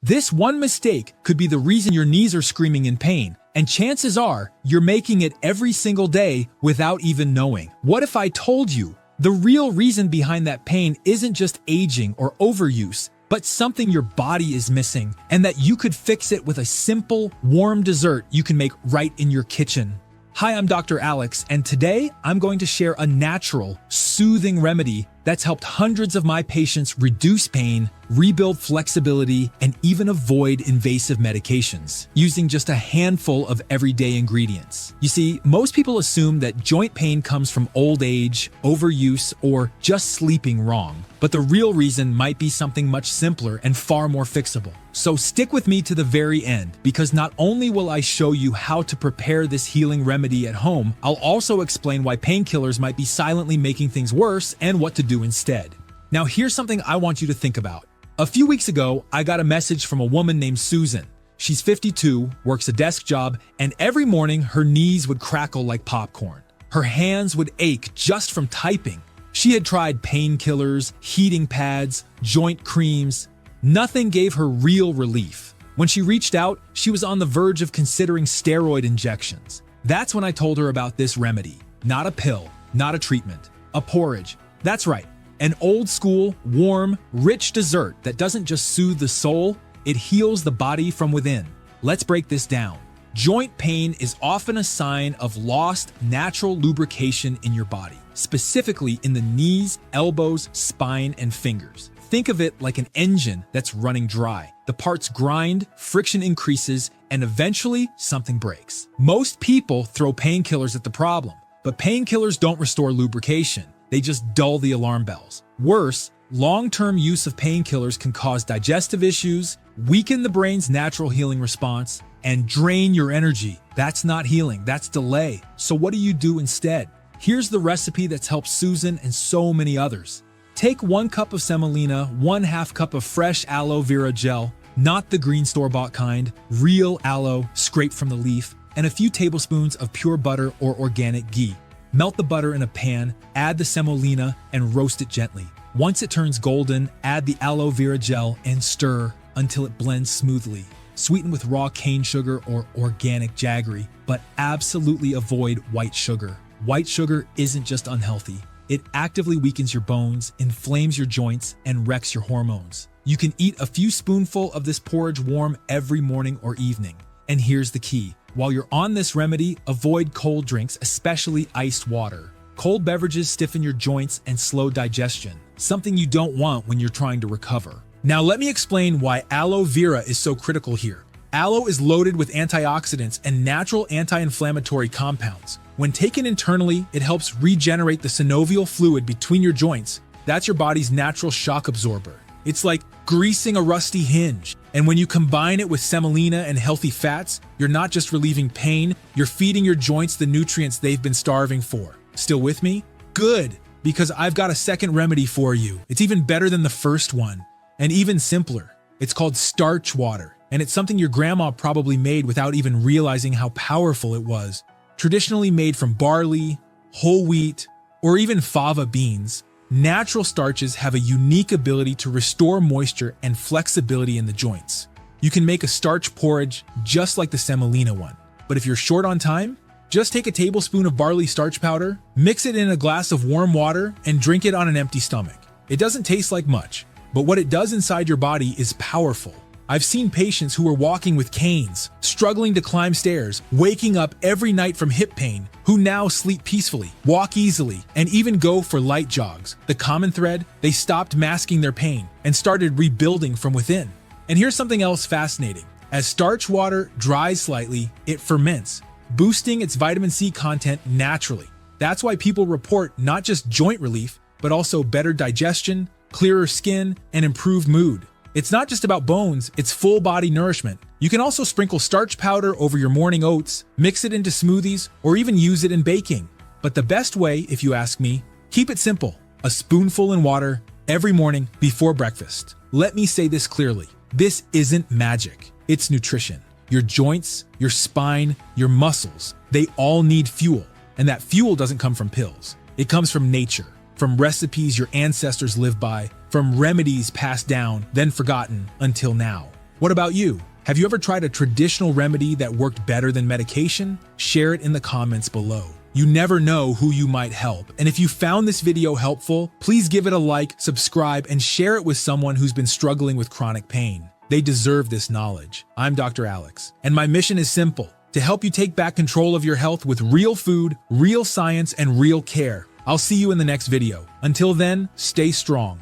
This one mistake could be the reason your knees are screaming in pain, and chances are you're making it every single day without even knowing. What if I told you the real reason behind that pain isn't just aging or overuse, but something your body is missing, and that you could fix it with a simple, warm dessert you can make right in your kitchen? Hi, I'm Dr. Alex, and today I'm going to share a natural, soothing remedy that's helped hundreds of my patients reduce pain, rebuild flexibility, and even avoid invasive medications, using just a handful of everyday ingredients. You see, most people assume that joint pain comes from old age, overuse, or just sleeping wrong. But the real reason might be something much simpler and far more fixable. So stick with me to the very end, because not only will I show you how to prepare this healing remedy at home, I'll also explain why painkillers might be silently making things worse and what to do instead. Now, here's something I want you to think about. A few weeks ago, I got a message from a woman named Susan. She's 52, works a desk job, and every morning her knees would crackle like popcorn. Her hands would ache just from typing. She had tried painkillers, heating pads, joint creams. Nothing gave her real relief. When she reached out, she was on the verge of considering steroid injections. That's when I told her about this remedy. Not a pill, not a treatment, a porridge. That's right, an old school, warm, rich dessert that doesn't just soothe the soul, it heals the body from within. Let's break this down. Joint pain is often a sign of lost natural lubrication in your body, specifically in the knees, elbows, spine, and fingers. Think of it like an engine that's running dry. The parts grind, friction increases, and eventually something breaks. Most people throw painkillers at the problem, but painkillers don't restore lubrication. They just dull the alarm bells. Worse, long-term use of painkillers can cause digestive issues, weaken the brain's natural healing response, and drain your energy. That's not healing, that's delay. So what do you do instead? Here's the recipe that's helped Susan and so many others. Take 1 cup of semolina, 1/2 cup of fresh aloe vera gel, not the green store-bought kind, real aloe scraped from the leaf, and a few tablespoons of pure butter or organic ghee. Melt the butter in a pan, add the semolina, and roast it gently. Once it turns golden, add the aloe vera gel and stir until it blends smoothly. Sweeten with raw cane sugar or organic jaggery, but absolutely avoid white sugar. White sugar isn't just unhealthy. It actively weakens your bones, inflames your joints, and wrecks your hormones. You can eat a few spoonfuls of this porridge warm every morning or evening. And here's the key. While you're on this remedy, avoid cold drinks, especially iced water. Cold beverages stiffen your joints and slow digestion, something you don't want when you're trying to recover. Now let me explain why aloe vera is so critical here. Aloe is loaded with antioxidants and natural anti-inflammatory compounds. When taken internally, it helps regenerate the synovial fluid between your joints. That's your body's natural shock absorber. It's like greasing a rusty hinge. And when you combine it with semolina and healthy fats, you're not just relieving pain, you're feeding your joints the nutrients they've been starving for. Still with me? Good, because I've got a second remedy for you. It's even better than the first one, and even simpler. It's called starch water, and it's something your grandma probably made without even realizing how powerful it was. Traditionally made from barley, whole wheat, or even fava beans, natural starches have a unique ability to restore moisture and flexibility in the joints. You can make a starch porridge just like the semolina one. But if you're short on time, just take a tablespoon of barley starch powder, mix it in a glass of warm water, and drink it on an empty stomach. It doesn't taste like much, but what it does inside your body is powerful. I've seen patients who are walking with canes, struggling to climb stairs, waking up every night from hip pain, who now sleep peacefully, walk easily, and even go for light jogs. The common thread, they stopped masking their pain and started rebuilding from within. And here's something else fascinating. As starch water dries slightly, it ferments, boosting its vitamin C content naturally. That's why people report not just joint relief, but also better digestion, clearer skin, and improved mood. It's not just about bones, it's full body nourishment. You can also sprinkle starch powder over your morning oats, mix it into smoothies, or even use it in baking. But the best way, if you ask me, keep it simple. A spoonful in water every morning before breakfast. Let me say this clearly. This isn't magic. It's nutrition. Your joints, your spine, your muscles, they all need fuel. And that fuel doesn't come from pills. It comes from nature, from recipes your ancestors lived by, from remedies passed down, then forgotten until now. What about you? Have you ever tried a traditional remedy that worked better than medication? Share it in the comments below. You never know who you might help. And if you found this video helpful, please give it a like, subscribe, and share it with someone who's been struggling with chronic pain. They deserve this knowledge. I'm Dr. Alex, and my mission is simple: to help you take back control of your health with real food, real science, and real care. I'll see you in the next video. Until then, stay strong.